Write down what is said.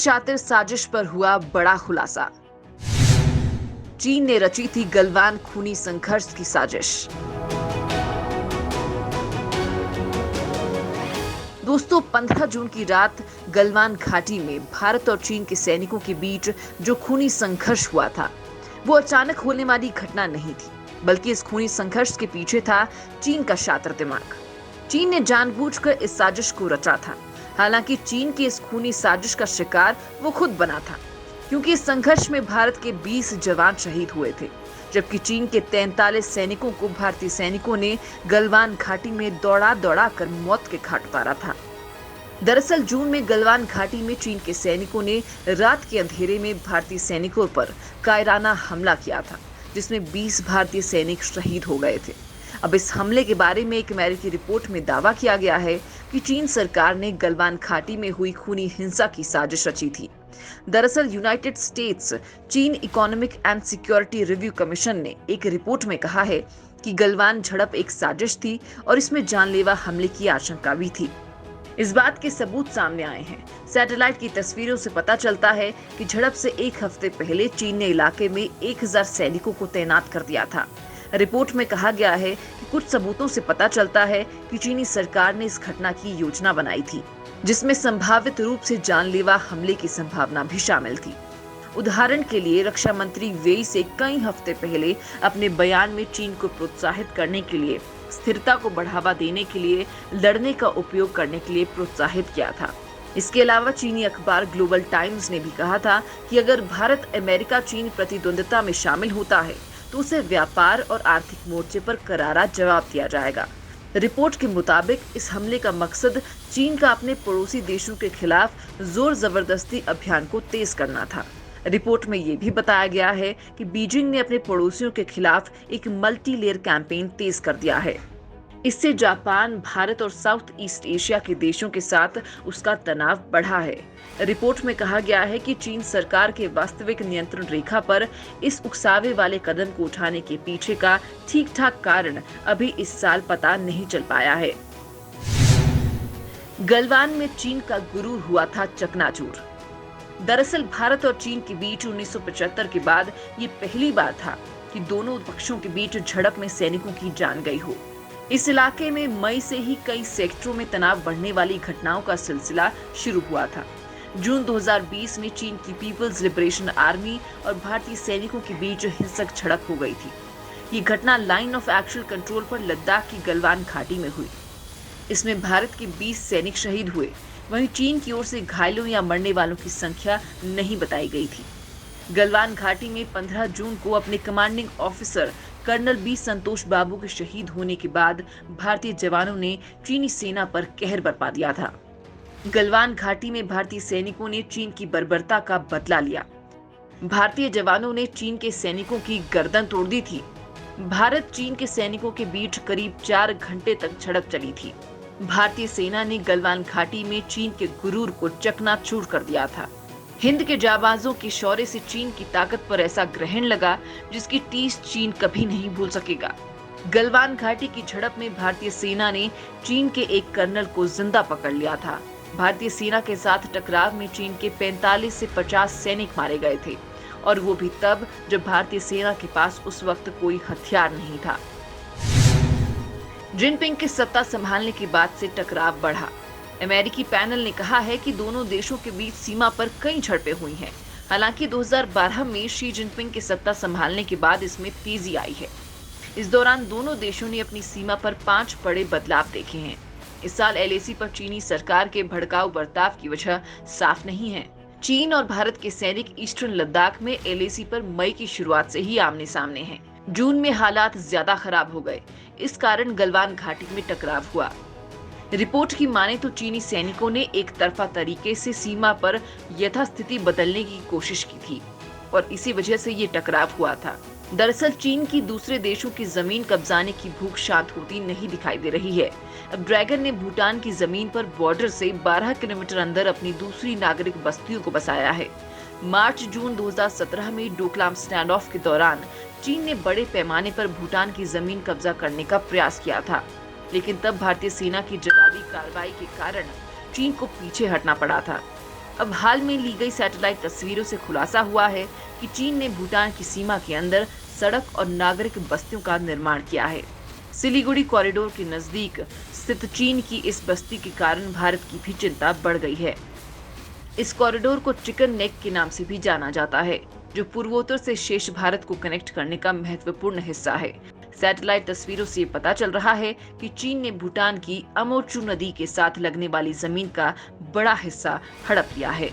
शातिर साजिश पर हुआ बड़ा खुलासा। चीन ने रची थी गलवान खूनी संघर्ष की साजिश। दोस्तों, 15 जून की रात गलवान घाटी में भारत और चीन के सैनिकों के बीच जो खूनी संघर्ष हुआ था, वो अचानक होने वाली घटना नहीं थी, बल्कि इस खूनी संघर्ष के पीछे था चीन का शातिर दिमाग। चीन ने जानबूझकर इस साजिश को रचा था। हालांकि चीन की इस खूनी साजिश का शिकार वो खुद बना था, क्योंकि इस संघर्ष में भारत के 20 जवान शहीद हुए थे, जबकि चीन के 43 सैनिकों को भारतीय सैनिकों ने गलवान घाटी में दौड़ा कर मौत के घाट उतारा था। दरअसल जून में गलवान घाटी में चीन के सैनिकों ने रात के अंधेरे में भारतीय सैनिकों पर कायराना हमला किया था, जिसमें 20 भारतीय सैनिक शहीद हो गए थे। अब इस हमले के बारे में एक अमेरिकी रिपोर्ट में दावा किया गया है कि चीन सरकार ने गलवान घाटी में हुई खूनी हिंसा की साजिश रची थी। दरअसल यूनाइटेड स्टेट्स चीन economic and security review commission ने एक रिपोर्ट में कहा है कि गलवान झड़प एक साजिश थी और इसमें जानलेवा हमले की आशंका भी थी। इस बात के सबूत सामने आए हैं। सैटेलाइट की तस्वीरों से पता चलता है कि झड़प से एक हफ्ते पहले चीन ने इलाके में 1000 सैनिकों को तैनात कर दिया था। रिपोर्ट में कहा गया है कि कुछ सबूतों से पता चलता है कि चीनी सरकार ने इस घटना की योजना बनाई थी, जिसमें संभावित रूप से जानलेवा हमले की संभावना भी शामिल थी। उदाहरण के लिए रक्षा मंत्री वेई से कई हफ्ते पहले अपने बयान में चीन को प्रोत्साहित करने के लिए, स्थिरता को बढ़ावा देने के लिए, लड़ने का उपयोग करने के लिए प्रोत्साहित किया था। इसके अलावा चीनी अखबार ग्लोबल टाइम्स ने भी कहा था कि अगर भारत अमेरिका चीन प्रतिद्वंद्विता में शामिल होता है तो उसे व्यापार और आर्थिक मोर्चे पर करारा जवाब दिया जाएगा। रिपोर्ट के मुताबिक इस हमले का मकसद चीन का अपने पड़ोसी देशों के खिलाफ जोर जबरदस्ती अभियान को तेज करना था। रिपोर्ट में ये भी बताया गया है कि बीजिंग ने अपने पड़ोसियों के खिलाफ एक मल्टी लेयर कैंपेन तेज कर दिया है। इससे जापान, भारत और साउथ ईस्ट एशिया के देशों के साथ उसका तनाव बढ़ा है। रिपोर्ट में कहा गया है कि चीन सरकार के वास्तविक नियंत्रण रेखा पर इस उकसावे वाले कदम को उठाने के पीछे का ठीक ठाक कारण अभी इस साल पता नहीं चल पाया है। गलवान में चीन का गुरूर हुआ था चकनाचूर। दरअसल भारत और चीन के बीच 1975 के बाद ये पहली बार था कि दोनों पक्षों के बीच झड़प में सैनिकों की जान गई हो। इस इलाके में मई से ही कई सेक्टरों में तनाव बढ़ने वाली घटनाओं का सिलसिला शुरू हुआ था। जून 2020 में चीन की पीपल्स लिबरेशन आर्मी और भारतीय सैनिकों के बीच हिंसक झड़प हो गई थी। ये घटना लाइन ऑफ एक्चुअल कंट्रोल पर लद्दाख की गलवान घाटी में हुई। इसमें भारत के 20 सैनिक शहीद हुए। वहीं चीन की ओर से घायलों या मरने वालों की संख्या नहीं बताई गई थी। गलवान घाटी में 15 जून को अपने कमांडिंग ऑफिसर कर्नल बी संतोष बाबू के शहीद होने के बाद भारतीय जवानों ने चीनी सेना पर कहर बरपा दिया था। गलवान घाटी में भारतीय सैनिकों ने चीन की बर्बरता का बदला लिया। भारतीय जवानों ने चीन के सैनिकों की गर्दन तोड़ दी थी। भारत चीन के सैनिकों के बीच करीब 4 घंटे तक झड़प चली थी। भारतीय सेना ने गलवान घाटी में चीन के गुरूर को चकनाचूर कर दिया था। हिंद के जाबाजों के शौर्य से चीन की ताकत पर ऐसा ग्रहण लगा जिसकी टीस चीन कभी नहीं भूल सकेगा। गलवान घाटी की झड़प में भारतीय सेना ने चीन के एक कर्नल को जिंदा पकड़ लिया था। भारतीय सेना के साथ टकराव में चीन के 45 से 50 सैनिक मारे गए थे, और वो भी तब जब भारतीय सेना के पास उस वक्त कोई हथियार नहीं था। जिनपिंग के सत्ता संभालने के बाद से टकराव बढ़ा। अमेरिकी पैनल ने कहा है कि दोनों देशों के बीच सीमा पर कई झड़पें हुई हैं। हालांकि 2012 में शी जिनपिंग के सत्ता संभालने के बाद इसमें तेजी आई है। इस दौरान दोनों देशों ने अपनी सीमा पर 5 बड़े बदलाव देखे हैं। इस साल एलएसी पर चीनी सरकार के भड़काऊ बर्ताव की वजह साफ नहीं है। चीन और भारत के सैनिक ईस्टर्न लद्दाख में एलएसी पर मई की शुरुआत से ही आमने सामने हैं। जून में हालात ज्यादा खराब हो गए। इस कारण गलवान घाटी में टकराव हुआ। रिपोर्ट की माने तो चीनी सैनिकों ने एक तरफा तरीके से सीमा पर यथास्थिति बदलने की कोशिश की थी और इसी वजह से ये टकराव हुआ था। दरअसल चीन की दूसरे देशों की जमीन कब्जाने की भूख शांत होती नहीं दिखाई दे रही है। अब ड्रैगन ने भूटान की जमीन पर बॉर्डर से 12 किलोमीटर अंदर अपनी दूसरी नागरिक बस्तियों को बसाया है। मार्च-जून 2017 में डोकलाम स्टैंड ऑफ के दौरान चीन ने बड़े पैमाने पर भूटान की जमीन कब्जा करने का प्रयास किया था, लेकिन तब भारतीय सेना की जवाबी कार्रवाई के कारण चीन को पीछे हटना पड़ा था। अब हाल में ली गई सैटेलाइट तस्वीरों से खुलासा हुआ है कि चीन ने भूटान की सीमा के अंदर सड़क और नागरिक बस्तियों का निर्माण किया है। सिलीगुड़ी कॉरिडोर के नजदीक स्थित चीन की इस बस्ती के कारण भारत की भी चिंता बढ़ गई है। इस कॉरिडोर को चिकन नेक के नाम से भी जाना जाता है, जो पूर्वोत्तर से शेष भारत को कनेक्ट करने का महत्वपूर्ण हिस्सा है। सैटेलाइट तस्वीरों से पता चल रहा है कि चीन ने भूटान की अमोचू नदी के साथ लगने वाली जमीन का बड़ा हिस्सा हड़प लिया है।